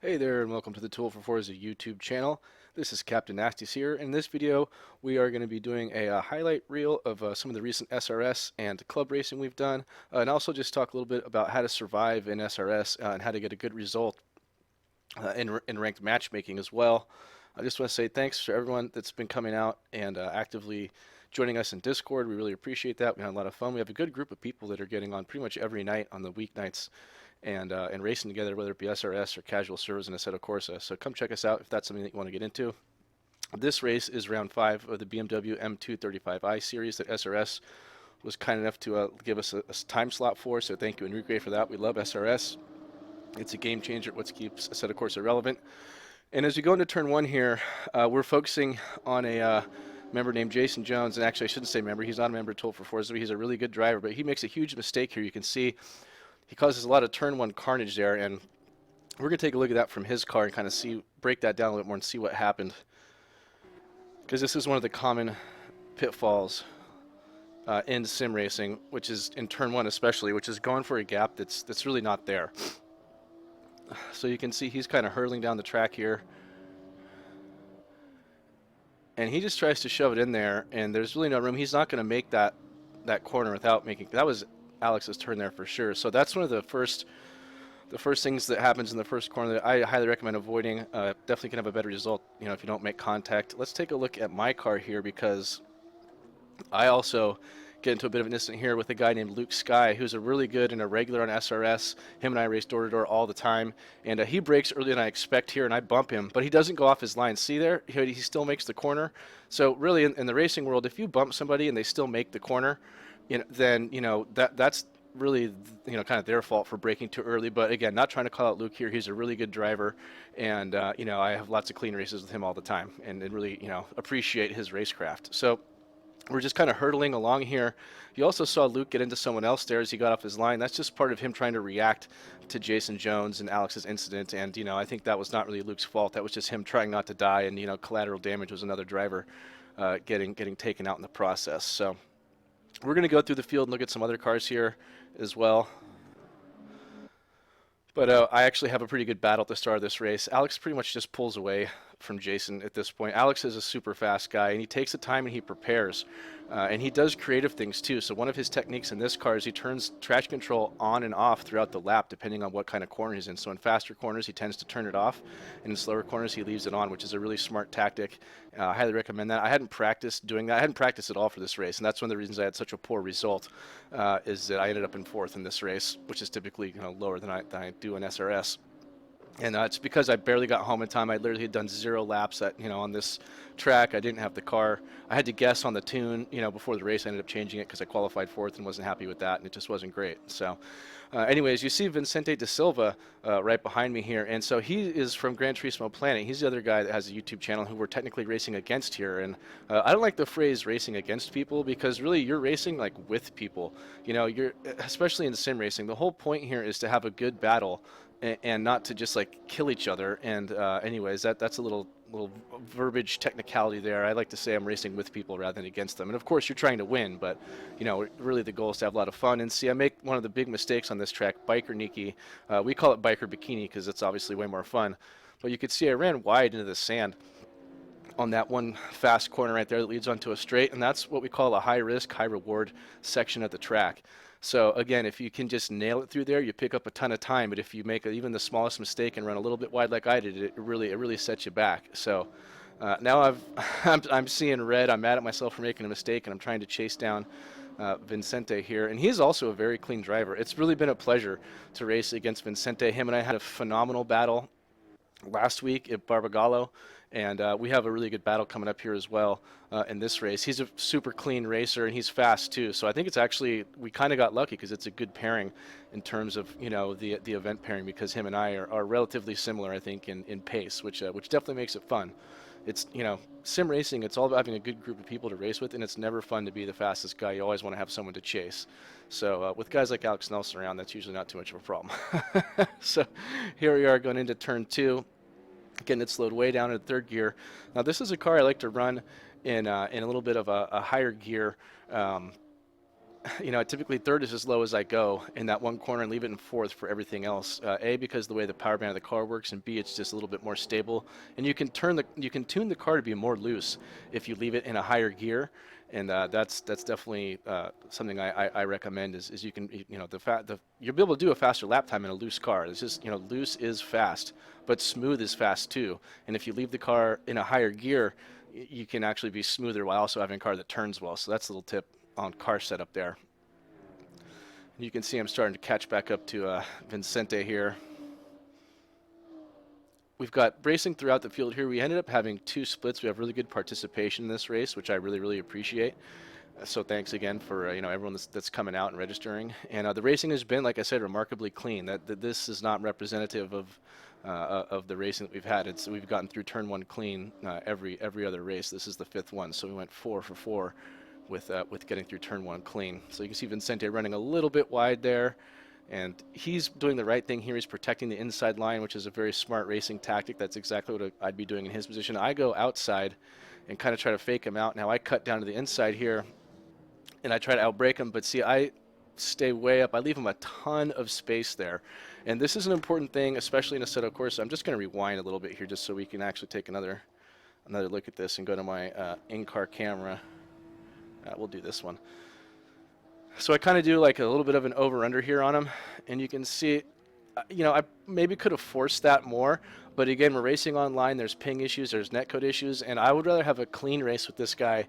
Hey there, and welcome to the Tool for Forza YouTube channel. This is Captain Nasties here. In this video, we are going to be doing a highlight reel of some of the recent SRS and club racing we've done, and also just talk a little bit about how to survive in SRS and how to get a good result in ranked matchmaking as well. I just want to say thanks to everyone that's been coming out and actively joining us in Discord. We really appreciate that. We had a lot of fun. We have a good group of people that are getting on pretty much every night on the weeknights and racing together, whether it be SRS or casual servers in Assetto Corsa. So come check us out if that's something that you want to get into. This race is round 5 of the BMW M235i series that SRS was kind enough to give us a time slot for. So thank you, Enrique, for that. We love SRS. It's a game changer. It what keeps Assetto Corsa relevant. And as we go into turn 1 here, we're focusing on a member named Jason Jones. And actually, I shouldn't say member. He's not a member of Tool for Forza. He's a really good driver, but he makes a huge mistake here. You can see he causes a lot of turn 1 carnage there, and we're going to take a look at that from his car and kind of break that down a little bit more and see what happened. Because this is one of the common pitfalls in sim racing, which is in turn 1 especially, which is going for a gap that's really not there. So you can see he's kind of hurtling down the track here. And he just tries to shove it in there, and there's really no room. He's not going to make that corner without making... That was Alex's turn there for sure. So that's one of the first things that happens in the first corner that I highly recommend avoiding. Definitely can have a better result, you know, if you don't make contact. Let's take a look at my car here, because I also get into a bit of an incident here with a guy named Luke Sky, who's a really good and a regular on SRS. Him and I race door to door all the time, and he brakes earlier than I expect here, and I bump him, but he doesn't go off his line. See there? He still makes the corner. So really, in the racing world, if you bump somebody and they still make the corner, then that's really kind of their fault for braking too early. But again, not trying to call out Luke here. He's a really good driver, and I have lots of clean races with him all the time, and really appreciate his racecraft. So we're just kind of hurtling along here. You also saw Luke get into someone else there as he got off his line. That's just part of him trying to react to Jason Jones and Alex's incident, and I think that was not really Luke's fault. That was just him trying not to die, and collateral damage was another driver getting taken out in the process. So we're going to go through the field and look at some other cars here as well. But I actually have a pretty good battle at the start of this race. Alex pretty much just pulls away from Jason at this point. Alex is a super fast guy, and he takes the time and he prepares. And he does creative things too. So one of his techniques in this car is he turns traction control on and off throughout the lap, depending on what kind of corner he's in. So in faster corners, he tends to turn it off, and in slower corners, he leaves it on, which is a really smart tactic. I highly recommend that. I hadn't practiced doing that. I hadn't practiced at all for this race, and that's one of the reasons I had such a poor result, is that I ended up in 4th in this race, which is typically lower than I do in SRS. And it's because I barely got home in time. I literally had done 0 laps on this track. I didn't have the car. I had to guess on the tune, before the race. I ended up changing it because I qualified 4th and wasn't happy with that, and it just wasn't great. So anyways, you see Vicente da Silva right behind me here, and so he is from Gran Turismo Planet. He's the other guy that has a YouTube channel who we're technically racing against here. And I don't like the phrase racing against people, because really you're racing like with people. You're, especially in sim racing, the whole point here is to have a good battle and not to just like kill each other. And anyways, that's a little verbiage technicality there. I like to say I'm racing with people rather than against them. And of course you're trying to win, but really the goal is to have a lot of fun. And see, I make one of the big mistakes on this track, Biker Nikki. We call it Biker Bikini because it's obviously way more fun. But you could see I ran wide into the sand on that one fast corner right there that leads onto a straight, and that's what we call a high risk, high reward section of the track. So again, if you can just nail it through there, you pick up a ton of time. But if you make even the smallest mistake and run a little bit wide like I did, it really sets you back. So now I'm seeing red. I'm mad at myself for making a mistake, and I'm trying to chase down Vicente here. And he's also a very clean driver. It's really been a pleasure to race against Vicente. Him and I had a phenomenal battle last week at Barbagallo, and we have a really good battle coming up here as well in this race. He's a super clean racer, and he's fast too. So I think it's actually, we kind of got lucky because it's a good pairing in terms of the event pairing, because him and I are relatively similar, I think, in pace, which definitely makes it fun. It's sim racing. It's all about having a good group of people to race with, and it's never fun to be the fastest guy. You always want to have someone to chase. So with guys like Alex Nelson around, that's usually not too much of a problem. So here we are going into turn 2. Getting it slowed way down in 3rd gear. Now this is a car I like to run in a little bit of a higher gear you know, typically third is as low as I go in that one corner and leave it in fourth for everything else. A, because the way the power band of the car works, and B, it's just a little bit more stable. And you can tune the car to be more loose if you leave it in a higher gear. And that's definitely something I recommend is you can, you know, you'll be able to do a faster lap time in a loose car. It's just, you know, loose is fast, but smooth is fast too. And if you leave the car in a higher gear, you can actually be smoother while also having a car that turns well. So that's a little tip on car setup there. You can see I'm starting to catch back up to Vicente here. We've got racing throughout the field here. We ended up having 2 splits. We have really good participation in this race, which I really appreciate. So thanks again for you know, everyone that's coming out and registering. And the racing has been, like I said, remarkably clean. That this is not representative of the racing that we've had. We've gotten through turn 1 clean every other race. This is the 5th one, so we went 4 for 4 with getting through turn 1 clean. So you can see Vicente running a little bit wide there. And he's doing the right thing here. He's protecting the inside line, which is a very smart racing tactic. That's exactly what I'd be doing in his position. I go outside and kind of try to fake him out. Now I cut down to the inside here, and I try to outbrake him. But see, I stay way up. I leave him a ton of space there. And this is an important thing, especially in a setup course. I'm just going to rewind a little bit here just so we can actually take another look at this and go to my in-car camera. We'll do this one. So I kind of do like a little bit of an over-under here on him, and you can see, you know, I maybe could have forced that more, but again, we're racing online, there's ping issues, there's netcode issues, and I would rather have a clean race with this guy,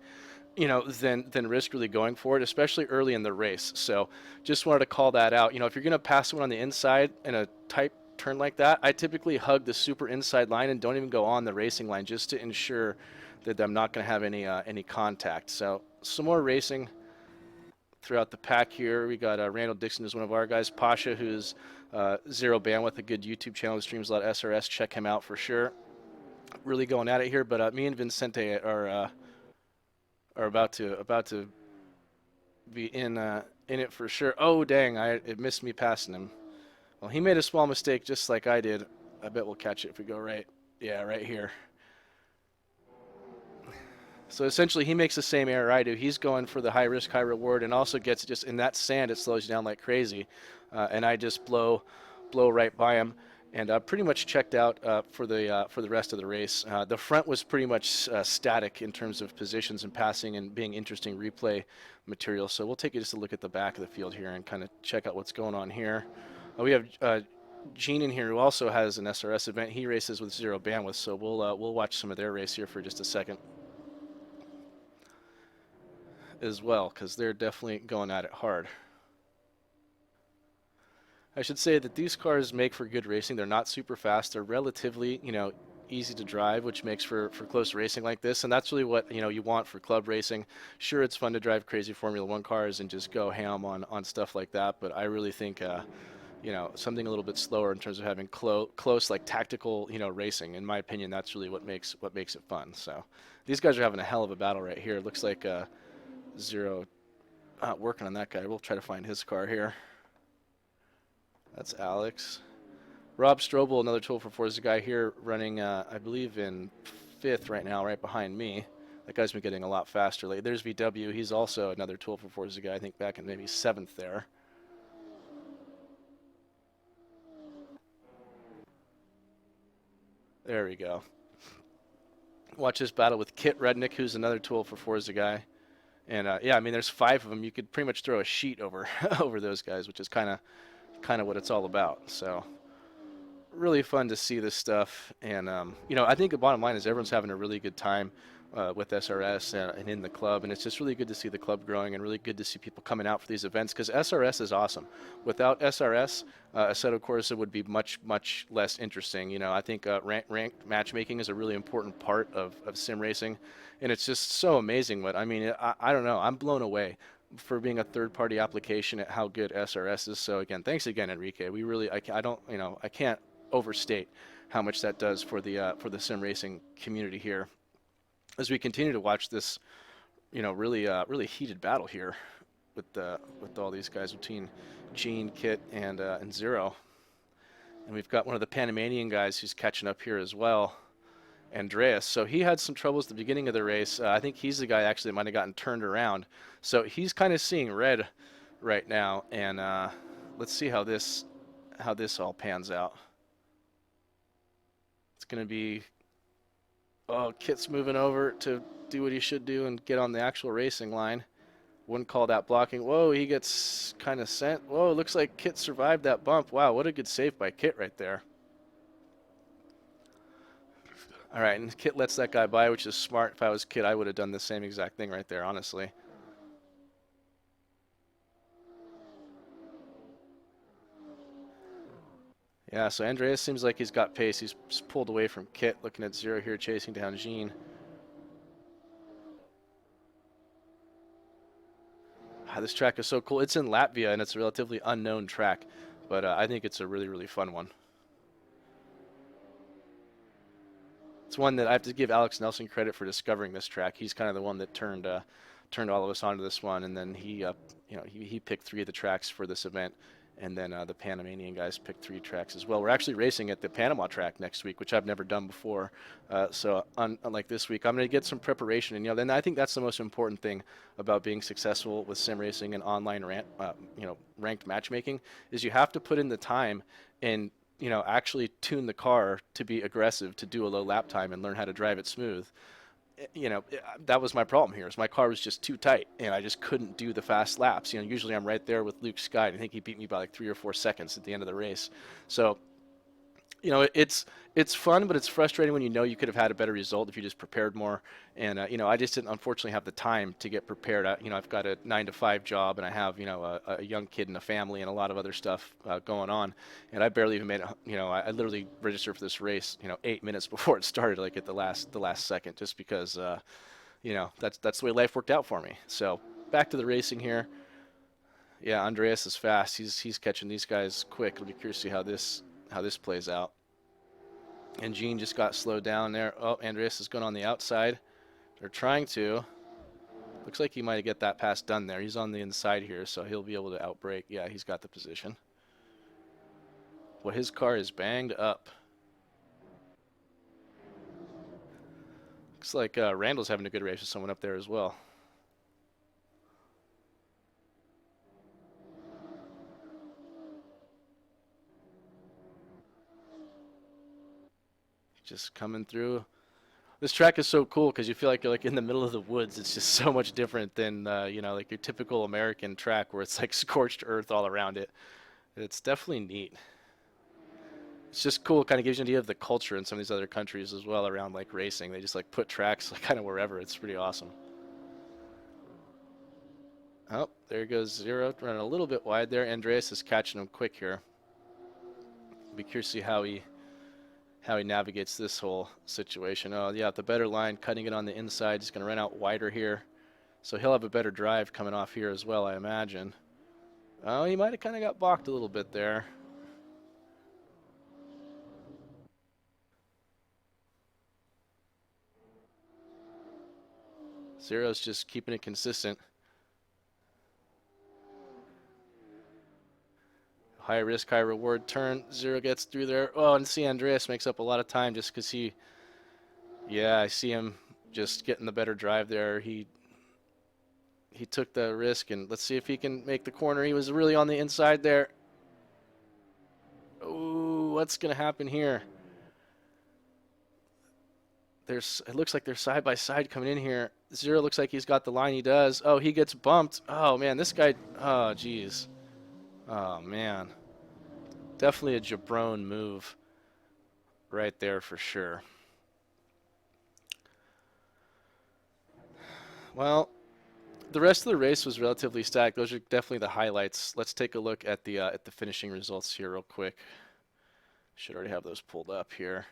you know, than risk really going for it, especially early in the race. So just wanted to call that out. You know, if you're going to pass someone on the inside in a tight turn like that, I typically hug the super inside line and don't even go on the racing line just to ensure that I'm not going to have any contact. So some more racing throughout the pack here. We got Randall Dixon is one of our guys. Pasha, who's Zero Bandwidth, a good YouTube channel that streams a lot of SRS. Check him out for sure. Really going at it here, but me and Vicente are about to be in it for sure. Oh dang! It missed me passing him. Well, he made a small mistake just like I did. I bet we'll catch it if we go right. Yeah, right here. So essentially, he makes the same error I do. He's going for the high risk, high reward, and also gets just in that sand. It slows you down like crazy, and I just blow right by him, and pretty much checked out for the rest of the race. The front was pretty much static in terms of positions and passing and being interesting replay material. So we'll take just a look at the back of the field here and kind of check out what's going on here. We have Gene in here who also has an SRS event. He races with Zero Bandwidth, so we'll watch some of their race here for just a second as well, because they're definitely going at it hard. I should say that these cars make for good racing. They're not super fast. They're relatively, you know, easy to drive, which makes for close racing like this, and that's really what, you know, you want for club racing. Sure, it's fun to drive crazy Formula 1 cars and just go ham on stuff like that, but I really think you know, something a little bit slower in terms of having close like tactical, you know, racing. In my opinion, that's really what makes it fun. So these guys are having a hell of a battle right here. It looks like Zero working on that guy. We'll try to find his car here. That's Alex. Rob Strobel, another tool for Forza guy here, running I believe in 5th right now, right behind me. That guy's been getting a lot faster lately. There's VW. He's also another tool for Forza guy, I think back in maybe 7th there. There we go. Watch this battle with Kit Rednick, who's another tool for Forza guy. And yeah, I mean, there's 5 of them. You could pretty much throw a sheet over over those guys, which is kind of what it's all about. So really fun to see this stuff. And you know, I think the bottom line is everyone's having a really good time with SRS and in the club, and it's just really good to see the club growing and really good to see people coming out for these events, because SRS is awesome. Without SRS, Assetto Corsa would be much less interesting. You know, I think ranked matchmaking is a really important part of sim racing, and it's just so amazing. What I mean, I don't know, I'm blown away for being a third-party application at how good SRS is. So again, thanks again, Enrique. We really, I don't, you know, I can't overstate how much that does for the sim racing community here, as we continue to watch this, you know, really heated battle here with all these guys between Gene, Kit, and Zero. And we've got one of the Panamanian guys who's catching up here as well. Andreas. So he had some troubles at the beginning of the race. I think he's the guy actually that might have gotten turned around. So he's kind of seeing red right now, and let's see how this all pans out. It's going to be, oh, Kit's moving over to do what he should do and get on the actual racing line. Wouldn't call that blocking. Whoa, he gets kind of sent. Whoa, looks like Kit survived that bump. Wow, what a good save by Kit right there. All right, and Kit lets that guy by, which is smart. If I was Kit, I would have done the same exact thing right there, honestly. Yeah, so Andreas seems like he's got pace. He's pulled away from Kit, looking at Zero here, chasing down Jean. This track is so cool. It's in Latvia, and it's a relatively unknown track, but I think it's a really, really fun one. It's one that I have to give Alex Nelson credit for discovering this track. He's kind of the one that turned all of us onto this one, and then he picked 3 of the tracks for this event, and then the Panamanian guys picked 3 tracks as well. We're actually racing at the Panama track next week, which I've never done before. So unlike this week, I'm going to get some preparation, and then I think that's the most important thing about being successful with sim racing and online ranked matchmaking is you have to put in the time and actually tune the car to be aggressive, to do a low lap time and learn how to drive it smooth. That was my problem here. Is my car was just too tight, and I just couldn't do the fast laps. Usually I'm right there with Luke Sky. I think he beat me by like 3 or 4 seconds at the end of the race. So, it's fun, but it's frustrating when you could have had a better result if you just prepared more. And I just didn't unfortunately have the time to get prepared. I've got a 9-to-5 job, and I have a young kid and a family and a lot of other stuff going on. And I barely even made it. I literally registered for this race 8 minutes before it started, like at the last second, just because that's the way life worked out for me. So back to the racing here. Yeah, Andreas is fast. He's catching these guys quick. I'll be curious to see how this plays out. And Gene just got slowed down there. Oh, Andreas is going on the outside. They're trying to. Looks like he might get that pass done there. He's on the inside here, so he'll be able to outbrake. Yeah, he's got the position. Well, his car is banged up. Looks like Randall's having a good race with someone up there as well. Just coming through. This track is so cool because you feel like you're like in the middle of the woods. It's just so much different than like your typical American track where it's like scorched earth all around it. It's definitely neat. It's just cool. It kind of gives you an idea of the culture in some of these other countries as well around like racing. They just like put tracks like kind of wherever. It's pretty awesome. Oh, there goes Zero, running a little bit wide there. Andreas is catching him quick here. Be curious to see how he navigates this whole situation. Oh, yeah, the better line, cutting it on the inside. He's going to run out wider here. So he'll have a better drive coming off here as well, I imagine. Oh, he might have kind of got balked a little bit there. Zero's just keeping it consistent. High risk, high reward turn. Zero gets through there. Oh, and see Andreas makes up a lot of time just because yeah, I see him just getting the better drive there. He took the risk, and let's see if he can make the corner. He was really on the inside there. Ooh, what's going to happen here? It looks like they're side by side coming in here. Zero looks like he's got the line. He does. Oh, he gets bumped. Oh, man, this guy, oh, geez. Oh, man. Definitely a jabron move right there for sure. Well, the rest of the race was relatively static. Those are definitely the highlights. Let's take a look at the finishing results here real quick. Should already have those pulled up here.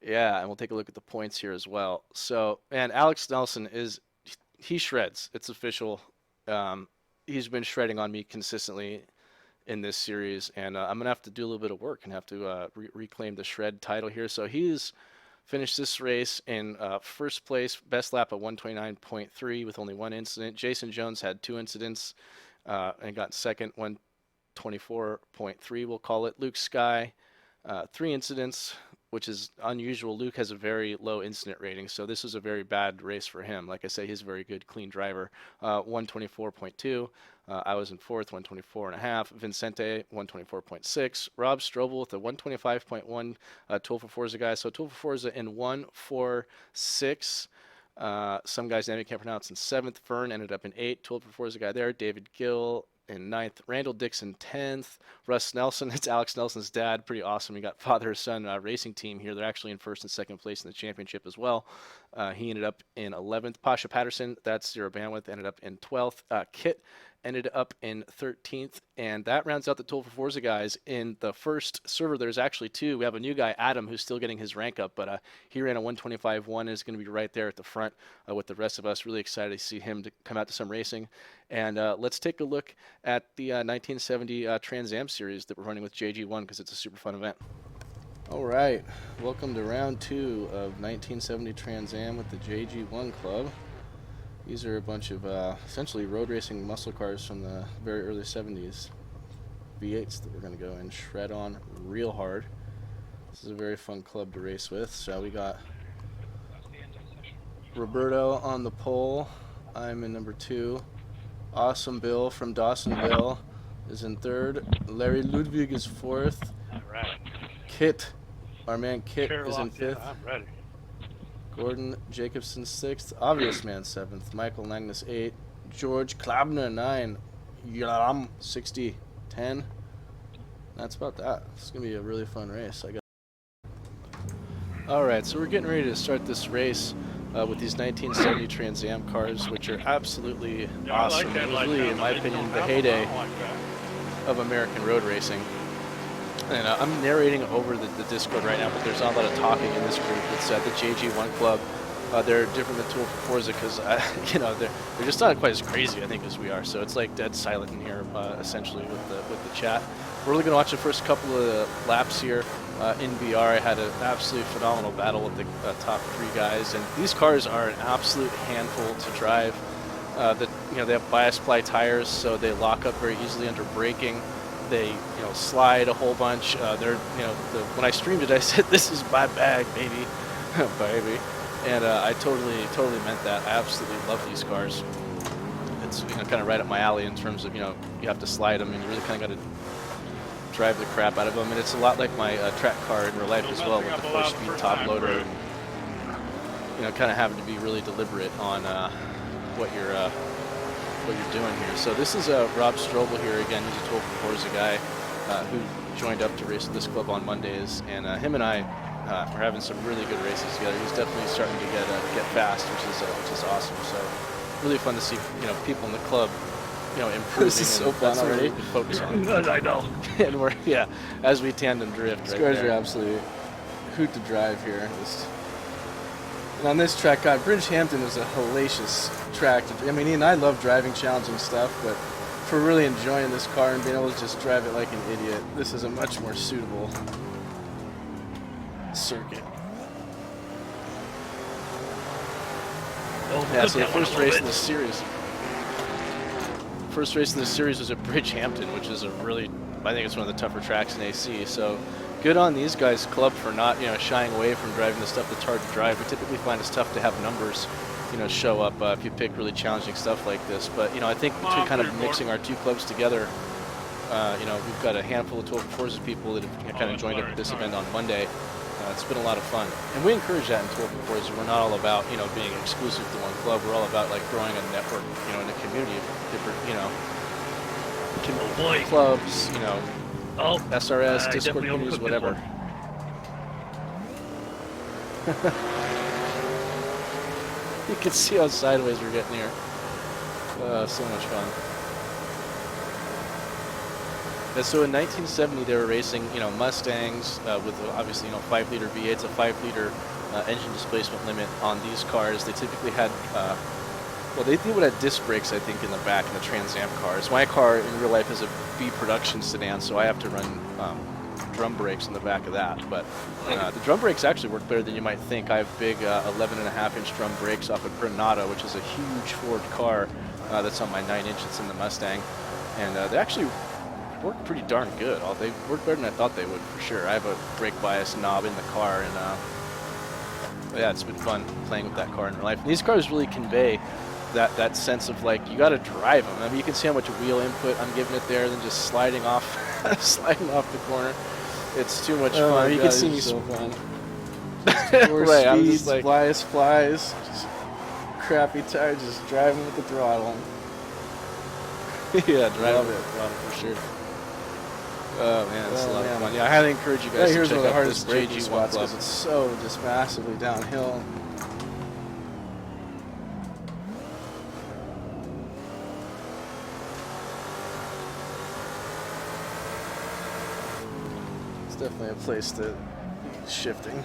Yeah, and we'll take a look at the points here as well. So, man, Alex Nelson he shreds. It's official. He's been shredding on me consistently in this series, and I'm gonna have to do a little bit of work and have to reclaim the shred title here. So he's finished this race in first place, best lap of 129.3 with only 1 incident. Jason Jones had 2 incidents and got second, 124.3 we'll call it. Luke Sky, 3 incidents, which is unusual. Luke has a very low incident rating, so this was a very bad race for him. Like I say, he's a very good, clean driver. 124.2. I was in fourth, 124.5. Vincente, 124.6. Rob Strobel with a 125.1 tool for Forza guy. So tool for Forza in 146. Some guys' name I can't pronounce in seventh. Fern ended up in eighth. Tool for Forza guy there. David Gill in ninth. Randall Dixon 10th. Russ Nelson, it's Alex Nelson's dad. Pretty awesome. We got father-son racing team here. They're actually in first and second place in the championship as well. He ended up in 11th. Pasha Patterson, that's Zero Bandwidth, ended up in 12th. Kit ended up in 13th, and that rounds out the Tool for Forza guys. In the first server, there's actually two. We have a new guy, Adam, who's still getting his rank up, but he ran a 125.1 and is going to be right there at the front with the rest of us. Really excited to see him to come out to some racing. And let's take a look at the 1970 Trans Am series that we're running with JG1 because it's a super fun event. All right, welcome to round 2 of 1970 Trans Am with the JG1 Club. These are a bunch of essentially road racing muscle cars from the very early 70s. V8s that we're going to go and shred on real hard. This is a very fun club to race with. So we got Roberto on the pole. I'm in number 2. Awesome Bill from Dawsonville is in 3rd. Larry Ludwig is 4th. All right. Kit, our man Kit, is in 5th. I'm ready. Gordon Jacobson 6th, Obvious Man 7th, Michael Magnus 8th, George Klabner 9, Yaram 60, 10. That's about that. It's going to be a really fun race, I guess. Alright, so we're getting ready to start this race with these 1970 Trans Am cars, which are absolutely awesome. It was really, in my opinion, the heyday of American road racing. And I'm narrating over the Discord right now, but there's not a lot of talking in this group. It's the JG1 Club. They're different than Tool for Forza because, you know, they're just not quite as crazy, I think, as we are. So it's like dead silent in here, essentially, with the chat. We're really going to watch the first couple of laps here. In VR, I had an absolutely phenomenal battle with the top 3 guys, and these cars are an absolute handful to drive. You know, they have bias ply tires, so they lock up very easily under braking. They, you know, slide a whole bunch. They're, you know, when I streamed it, I said, "This is my bag, baby," baby, and I totally meant that. I absolutely love these cars. It's, you know, kind of right up my alley in terms of, you know, you have to slide them and you really kind of got to drive the crap out of them. And it's a lot like my track car in real life as well, with the 4-speed top loader. And, you know, kind of having to be really deliberate on what you're doing here. So this is Rob Strobel here again. He's a Tool for Forza guy who joined up to race at this club on Mondays, and him and I are having some really good races together. He's definitely starting to get fast, which is awesome. So really fun to see, you know, people in the club, you know, improving. This is so fun already. Focus on. I know. And we're, yeah, as we tandem drift. These cars are absolutely hoot to drive here. And on this track, God, Bridgehampton is a hellacious track. I mean, Ian and I love driving challenging stuff, but for really enjoying this car and being able to just drive it like an idiot, this is a much more suitable circuit. Yeah, so the first race in this series. First race in this series was at Bridgehampton, which is a really, I think it's one of the tougher tracks in AC. So good on these guys' club for not, you know, shying away from driving the stuff that's hard to drive. We typically find it's tough to have numbers, you know, show up if you pick really challenging stuff like this. But, you know, I think between kind of mixing our two clubs together, you know, we've got a handful of Tool for Forza people that have, you know, kind of joined up at this event on Monday. It's been a lot of fun, and we encourage that in Tool for Forza. We're not all about, you know, being exclusive to one club. We're all about like growing a network, you know, in a community of different, you know, clubs, you know, SRS, Discord communities, whatever. You can see how sideways we're getting here. So much fun. And so in 1970, they were racing, you know, Mustangs with obviously, you know, 5-liter V8s, a 5-liter engine displacement limit on these cars. They typically had, well, they would have disc brakes, I think, in the back in the Trans Am cars. My car in real life is a B production sedan, so I have to run drum brakes in the back of that. But the drum brakes actually work better than you might think. I have big 11.5-inch drum brakes off of Granada, which is a huge Ford car that's on my 9-inch. It's in the Mustang, and they actually work pretty darn good. They work better than I thought they would, for sure. I have a brake bias knob in the car, and yeah, it's been fun playing with that car in real life. And these cars really convey that sense of, like, you got to drive them. I mean, you can see how much wheel input I'm giving it there, than just sliding off, sliding off the corner. It's too much fun. You can see me so fun. right, I'm speeds, just like, flies, just crappy tire, just driving with the throttle. yeah, driving Love with it. the throttle for sure. Oh man, it's a lot of man. fun. Yeah, I highly encourage you guys Here's to one of check the out this hardest braking JG1 spots club. because it's so just massively downhill. It's definitely a place to be shifting.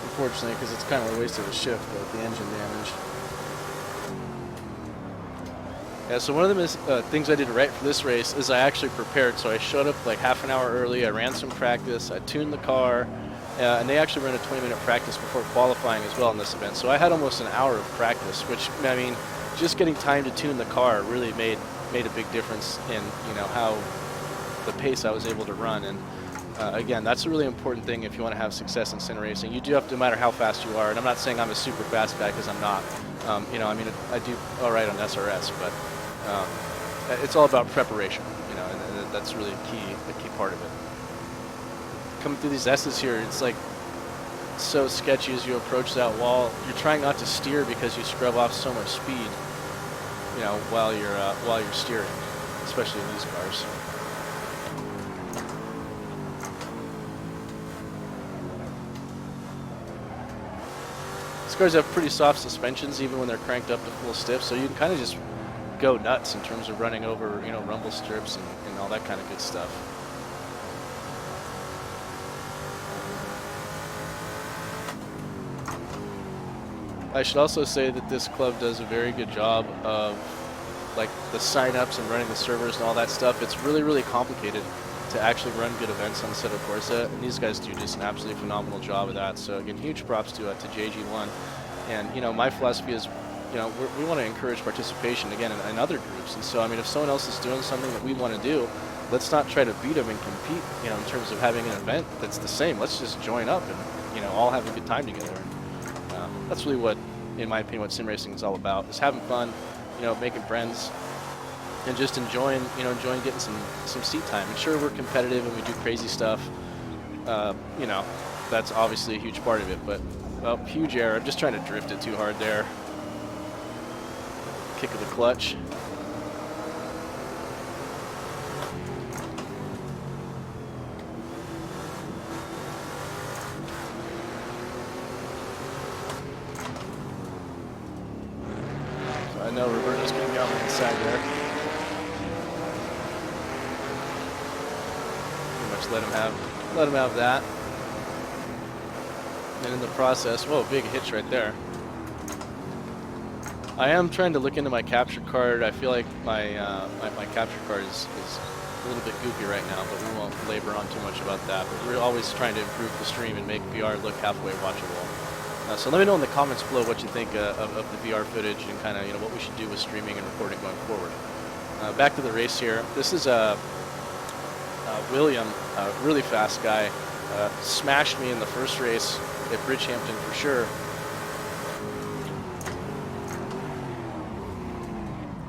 Unfortunately, because it's kind of a waste of a shift with the engine damage. Yeah, so one of the things I did right for this race is I actually prepared. So I showed up like half an hour early. I ran some practice. I tuned the car, and they actually ran a 20-minute practice before qualifying as well in this event. So I had almost an hour of practice, which, I mean, just getting time to tune the car really made a big difference in, you know, how the pace I was able to run. And again, that's a really important thing if you want to have success in sim racing. You do have to, no matter how fast you are, and I'm not saying I'm a super fast guy because I'm not. You know, I mean, I do all right on SRS, but it's all about preparation, you know, and that's really a key part of it. Coming through these S's here, it's like so sketchy as you approach that wall. You're trying not to steer because you scrub off so much speed, you know, while you're steering, especially in these cars. These cars have pretty soft suspensions even when they're cranked up to full stiff, so you can kind of just go nuts in terms of running over, you know, rumble strips and all that kind of good stuff. I should also say that this club does a very good job of, like, the sign-ups and running the servers and all that stuff. It's really, really complicated to actually run good events on Assetto Corsa, and these guys do just an absolutely phenomenal job of that. So again, huge props to JG1. And, you know, my philosophy is, you know, we want to encourage participation again in other groups. And so, I mean, if someone else is doing something that we want to do, let's not try to beat them and compete, you know, in terms of having an event that's the same. Let's just join up and, you know, all have a good time together. And that's really what, in my opinion, what sim racing is all about, is having fun, you know, making friends, and just enjoying getting some seat time. And sure, we're competitive and we do crazy stuff. You know, that's obviously a huge part of it. But, well, huge error. I'm just trying to drift it too hard there. Kick of the clutch. So I know Roberto's going to be on the inside there. Let him have that. And in the process, whoa, big hitch right there. I am trying to look into my capture card. I feel like my my capture card is a little bit goofy right now, but we won't labor on too much about that. But we're always trying to improve the stream and make VR look halfway watchable. So let me know in the comments below what you think of the VR footage and kind of, you know, what we should do with streaming and recording going forward. Back to the race here. This is William, a really fast guy, smashed me in the first race at Bridgehampton for sure.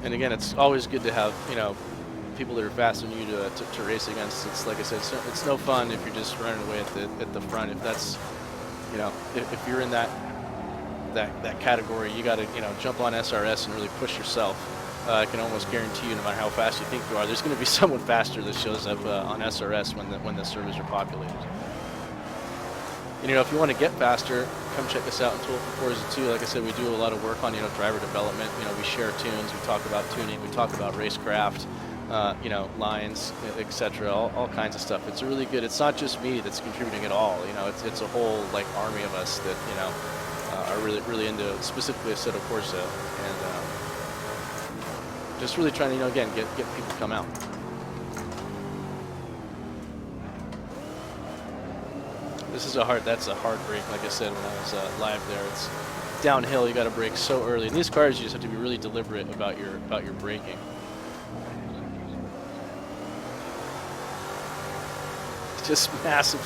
And again, it's always good to have, you know, people that are faster than you to race against. It's like I said, it's no fun if you're just running away at the front. If that's, you know, if you're in that category, you got to, you know, jump on SRS and really push yourself. I can almost guarantee you, no matter how fast you think you are, there's going to be someone faster that shows up on SRS when the servers are populated. And, you know, if you want to get faster, come check us out in Tool for Forza 2. Like I said, we do a lot of work on, you know, driver development. You know, we share tunes, we talk about tuning, we talk about racecraft, you know, lines, etc. All kinds of stuff. It's really good. It's not just me that's contributing at all. You know, it's a whole like army of us that, you know, are really into specifically Assetto Corsa, and just really trying to, you know, again, get people to come out. That's a hard break, like I said when I was live there. It's downhill, you got to brake so early. In these cars, you just have to be really deliberate about your braking. Just massive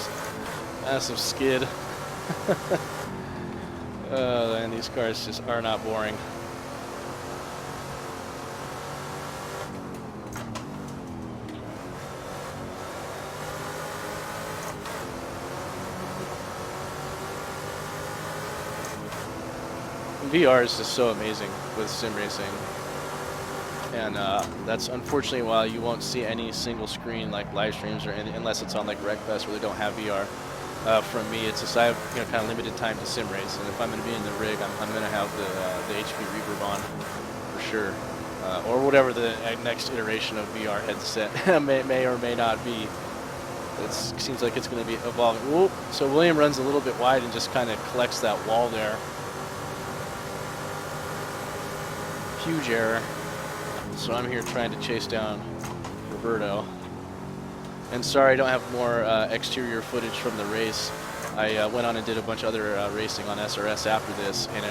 skid. And these cars just are not boring. VR is just so amazing with sim racing, and that's unfortunately why you won't see any single screen like live streams or anything, unless it's on like RecFest where they don't have VR. From me, it's just I have kind of limited time to sim race, and if I'm going to be in the rig, I'm going to have the HP Reverb on for sure, or whatever the next iteration of VR headset may or may not be. It seems like it's going to be evolving. Whoop. So William runs a little bit wide and just kind of collects that wall there. Huge error. So I'm here trying to chase down Roberto. And sorry I don't have more exterior footage from the race. I went on and did a bunch of other racing on SRS after this, and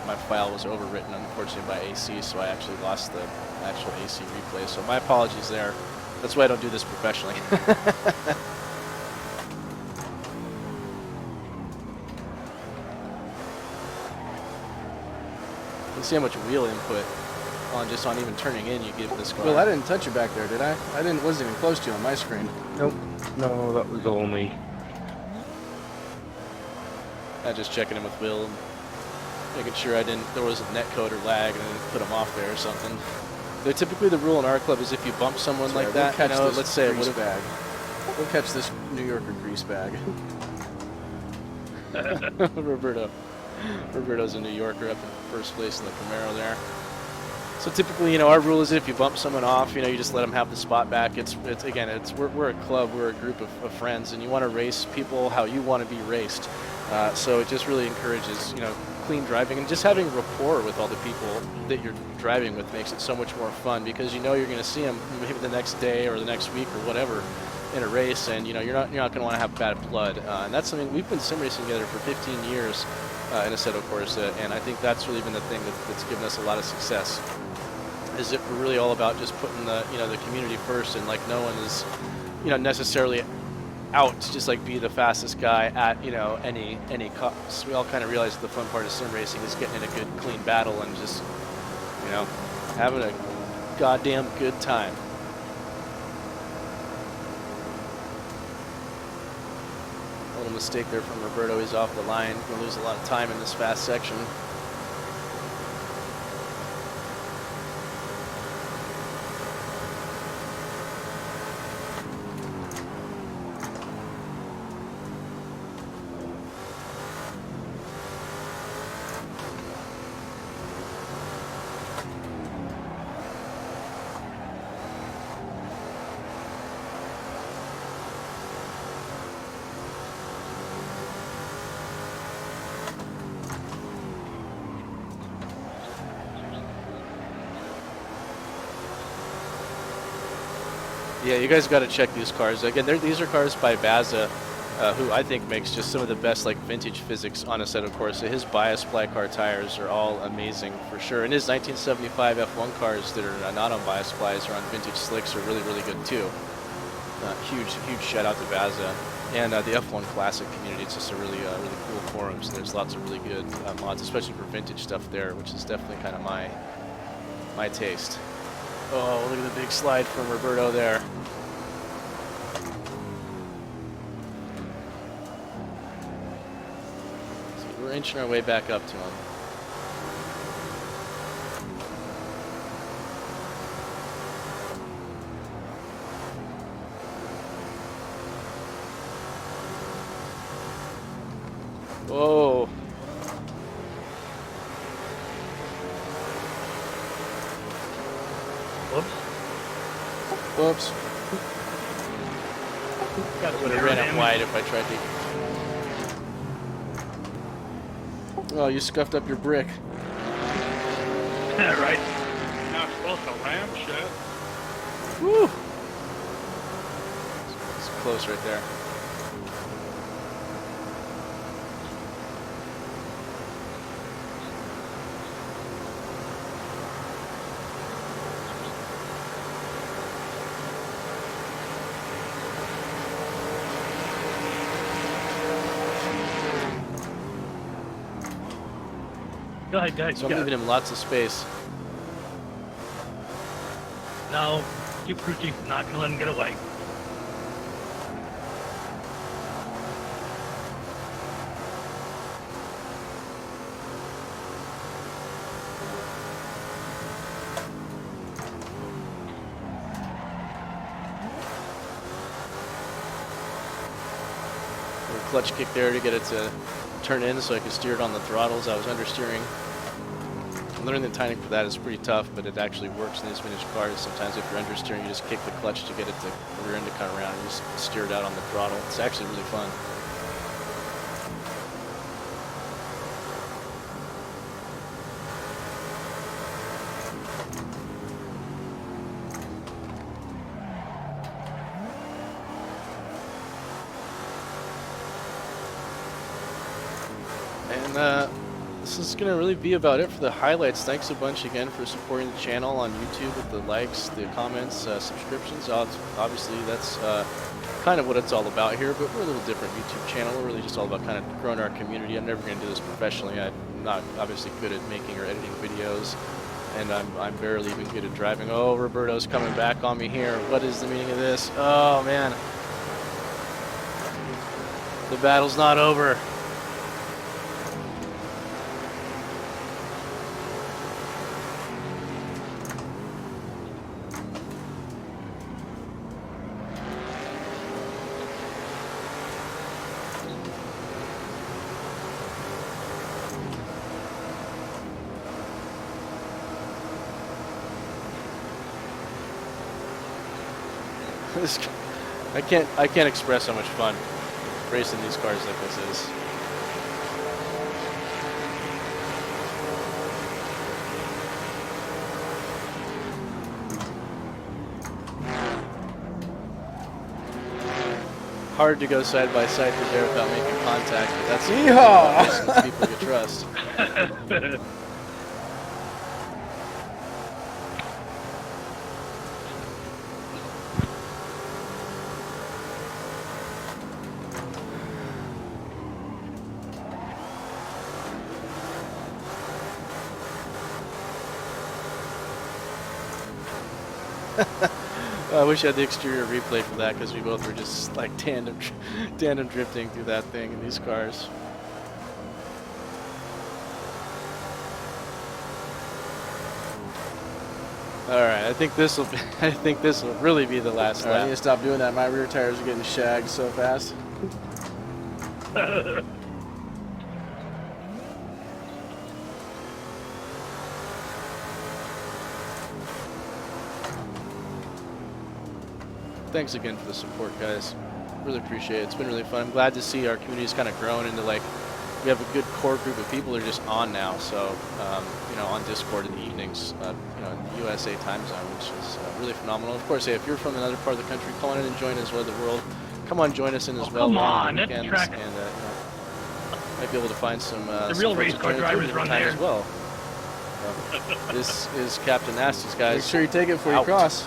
my file was overwritten unfortunately by AC, so I actually lost the actual AC replay. So my apologies there. That's why I don't do this professionally. You see how much wheel input on even turning in you give this car. Well, I didn't touch you back there, did I? Wasn't even close to you on my screen. Nope. No, that was only. I just checking in with Will and making sure there wasn't netcode or lag and I didn't put them off there or something. Typically the rule in our club is if you bump someone like that, let's say it would bag. We'll catch this New Yorker grease bag. Roberto's a New Yorker up in first place in the Camaro there. So typically, our rule is if you bump someone off, you just let them have the spot back. We're a club, we're a group of friends, and you want to race people how you want to be raced. So it just really encourages, clean driving, and just having rapport with all the people that you're driving with makes it so much more fun, because you're going to see them maybe the next day or the next week or whatever in a race, and you're not going to want to have bad blood. And that's something we've been sim racing together for 15 years in Assetto Corsa, and I think that's really been the thing that's given us a lot of success. Is it we're really all about just putting the community first, and like no one is necessarily out to just like be the fastest guy at any cost. We all kind of realize that the fun part of sim racing is getting in a good clean battle and just having a goddamn good time. A little mistake there from Roberto. He's off the line. Gonna lose a lot of time in this fast section. Yeah, you guys got to check these cars. Again, these are cars by Baza, who I think makes just some of the best vintage physics on Assetto Corsa. His bias fly car tires are all amazing for sure, and his 1975 F1 cars that are not on bias flies or on vintage slicks are really, really good too. Huge shout out to Baza and the F1 Classic community. It's just a really cool forum. So there's lots of really good mods, especially for vintage stuff there, which is definitely kind of my taste. Oh, look at the big slide from Roberto there. So we're inching our way back up to him. Whoa. Whoops. Would have ran up wide if I tried to. Oh, you scuffed up your brick. Right. Not supposed to ram shit. Woo! It's close right there. Go ahead, guys. So I'm leaving him lots of space. No, keep crew chief. Not gonna let him get away. Clutch kick there to get it to turn in so I could steer it on the throttles. I was understeering. Learning the timing for that is pretty tough, but it actually works in these vintage cars. Sometimes if you're understeering, you just kick the clutch to get it to the rear end to come around and you just steer it out on the throttle. It's actually really fun. And this is going to really be about it for the highlights. Thanks a bunch again for supporting the channel on YouTube with the likes, the comments, subscriptions. Obviously, that's kind of what it's all about here, but we're a little different YouTube channel. We're really just all about kind of growing our community. I'm never going to do this professionally. I'm not obviously good at making or editing videos, and I'm barely even good at driving. Oh, Roberto's coming back on me here. What is the meaning of this? Oh, man. The battle's not over. I can't express how much fun racing these cars like this is. Hard to go side by side through there without making contact, but that's the people you trust. I wish I had the exterior replay for that because we both were just like tandem drifting through that thing in these cars. All right, I think this will really be the last lap. I need to stop doing that. My rear tires are getting shagged so fast. Thanks again for the support, guys. Really appreciate it. It's been really fun. I'm glad to see our community's kind of grown into like, we have a good core group of people that are just on now. So, you know, on Discord in the evenings, you know, in the USA time zone, which is really phenomenal. Of course, hey, if you're from another part of the country, come on in and join us, whether the world. Come on, join us in as well. Come on, that that track. And you know, might be able to find some The real race car drivers run there as well. This is Captain Nasty's, guys. Make sure you take it before you Out. cross.